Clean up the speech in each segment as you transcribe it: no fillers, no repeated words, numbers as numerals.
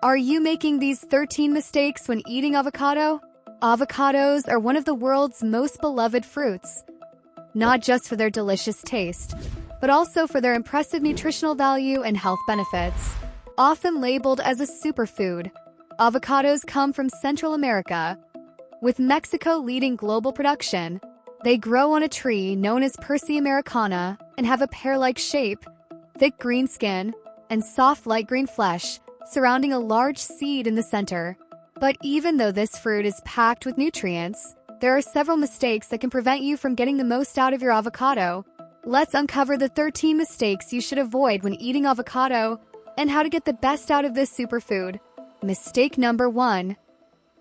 Are you making these 13 mistakes when eating avocado? Avocados are one of the world's most beloved fruits, not just for their delicious taste, but also for their impressive nutritional value and health benefits. Often labeled as a superfood, avocados come from Central America, with Mexico leading global production. They grow on a tree known as Persea americana and have a pear-like shape, thick green skin, and soft light green flesh, surrounding a large seed in the center. But even though this fruit is packed with nutrients, there are several mistakes that can prevent you from getting the most out of your avocado. Let's uncover the 13 mistakes you should avoid when eating avocado and how to get the best out of this superfood. Mistake number 1.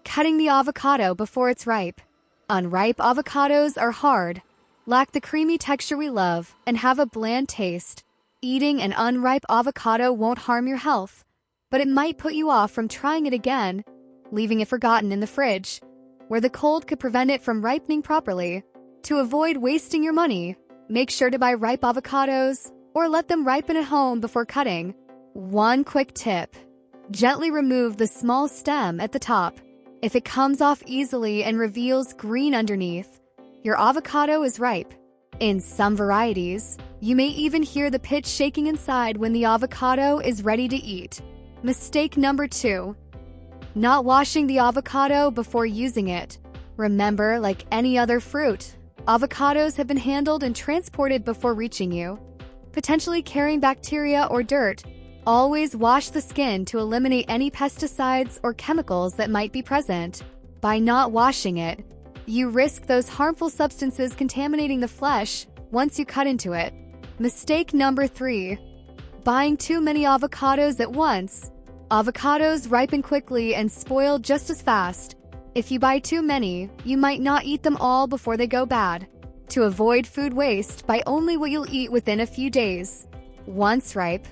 Cutting the avocado before it's ripe. Unripe avocados are hard, lack the creamy texture we love, and have a bland taste. Eating an unripe avocado won't harm your health, but it might put you off from trying it again, leaving it forgotten in the fridge, where the cold could prevent it from ripening properly. To avoid wasting your money, make sure to buy ripe avocados or let them ripen at home before cutting. One quick tip: gently remove the small stem at the top. If it comes off easily and reveals green underneath, your avocado is ripe. In some varieties, you may even hear the pit shaking inside when the avocado is ready to eat. Mistake number 2. Not washing the avocado before using it. Remember, like any other fruit, avocados have been handled and transported before reaching you, potentially carrying bacteria or dirt. Always wash the skin to eliminate any pesticides or chemicals that might be present. By not washing it, you risk those harmful substances contaminating the flesh once you cut into it. Mistake number 3. Buying too many avocados at once. Avocados ripen quickly and spoil just as fast. If you buy too many, you might not eat them all before they go bad. To avoid food waste, buy only what you'll eat within a few days. Once ripe,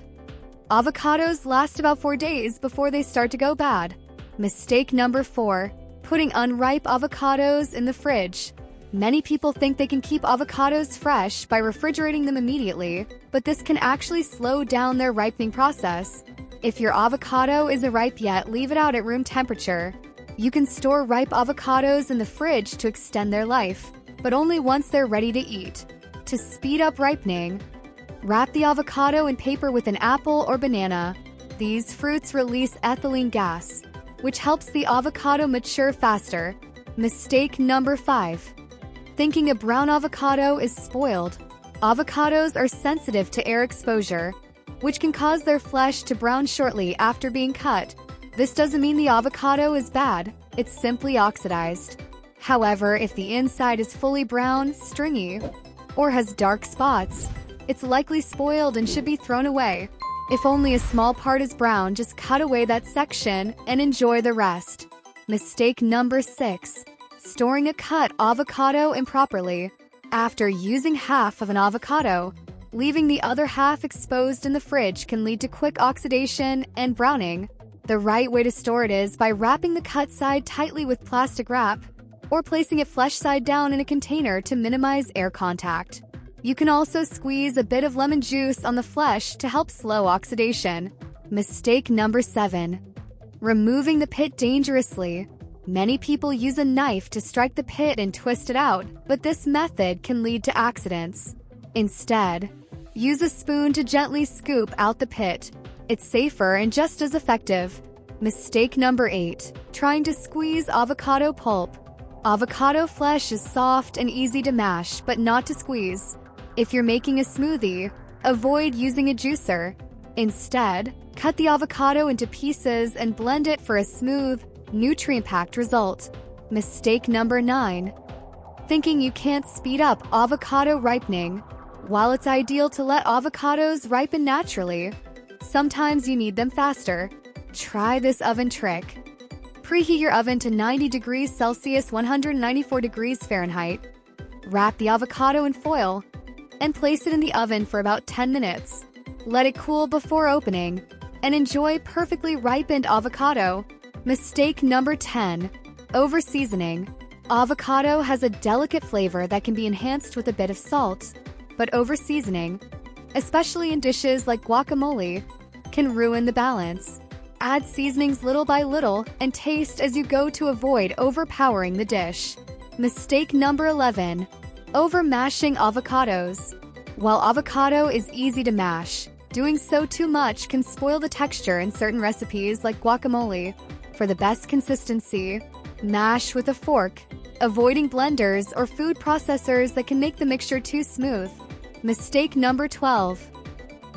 avocados last about 4 days before they start to go bad. Mistake number 4. Putting unripe avocados in the fridge. Many people think they can keep avocados fresh by refrigerating them immediately, but this can actually slow down their ripening process. If your avocado isn't ripe yet, leave it out at room temperature. You can store ripe avocados in the fridge to extend their life, but only once they're ready to eat. To speed up ripening, wrap the avocado in paper with an apple or banana. These fruits release ethylene gas, which helps the avocado mature faster. Mistake number 5. Thinking a brown avocado is spoiled. Avocados are sensitive to air exposure, which can cause their flesh to brown shortly after being cut. This doesn't mean the avocado is bad, it's simply oxidized. However, if the inside is fully brown, stringy, or has dark spots, it's likely spoiled and should be thrown away. If only a small part is brown, just cut away that section and enjoy the rest. Mistake number 6. Storing a cut avocado improperly. After using half of an avocado, leaving the other half exposed in the fridge can lead to quick oxidation and browning. The right way to store it is by wrapping the cut side tightly with plastic wrap or placing it flesh side down in a container to minimize air contact. You can also squeeze a bit of lemon juice on the flesh to help slow oxidation. Mistake number 7. Removing the pit dangerously. Many people use a knife to strike the pit and twist it out, but this method can lead to accidents. Instead, use a spoon to gently scoop out the pit. It's safer and just as effective. Mistake number 8. Trying to squeeze avocado pulp. Avocado flesh is soft and easy to mash, but not to squeeze. If you're making a smoothie, avoid using a juicer. Instead, cut the avocado into pieces and blend it for a smooth, nutrient-packed result. Mistake number 9. Thinking you can't speed up avocado ripening. While it's ideal to let avocados ripen naturally, sometimes you need them faster. Try this oven trick. Preheat your oven to 90 degrees Celsius, 194 degrees Fahrenheit. Wrap the avocado in foil and place it in the oven for about 10 minutes. Let it cool before opening, and enjoy perfectly ripened avocado. Mistake number 10. Over-seasoning. Avocado has a delicate flavor that can be enhanced with a bit of salt, but over-seasoning, especially in dishes like guacamole, can ruin the balance. Add seasonings little by little and taste as you go to avoid overpowering the dish. Mistake number 11. Over-mashing avocados. While avocado is easy to mash, doing so too much can spoil the texture in certain recipes like guacamole. For the best consistency, mash with a fork, avoiding blenders or food processors that can make the mixture too smooth. Mistake number 12.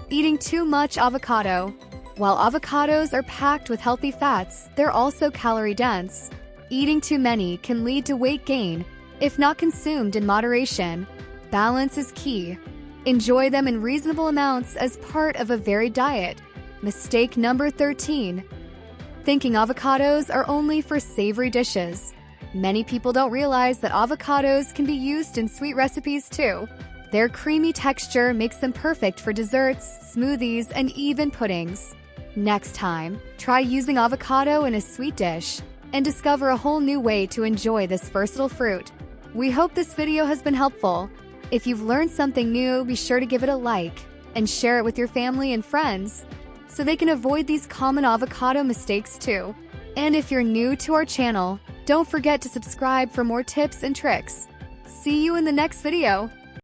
Eating too much avocado. While avocados are packed with healthy fats, they're also calorie-dense. Eating too many can lead to weight gain, if not consumed in moderation. Balance is key. Enjoy them in reasonable amounts as part of a varied diet. Mistake number 13. Thinking avocados are only for savory dishes. Many people don't realize that avocados can be used in sweet recipes too. Their creamy texture makes them perfect for desserts, smoothies, and even puddings. Next time, try using avocado in a sweet dish and discover a whole new way to enjoy this versatile fruit. We hope this video has been helpful. If you've learned something new, be sure to give it a like and share it with your family and friends so they can avoid these common avocado mistakes too. And if you're new to our channel, don't forget to subscribe for more tips and tricks. See you in the next video.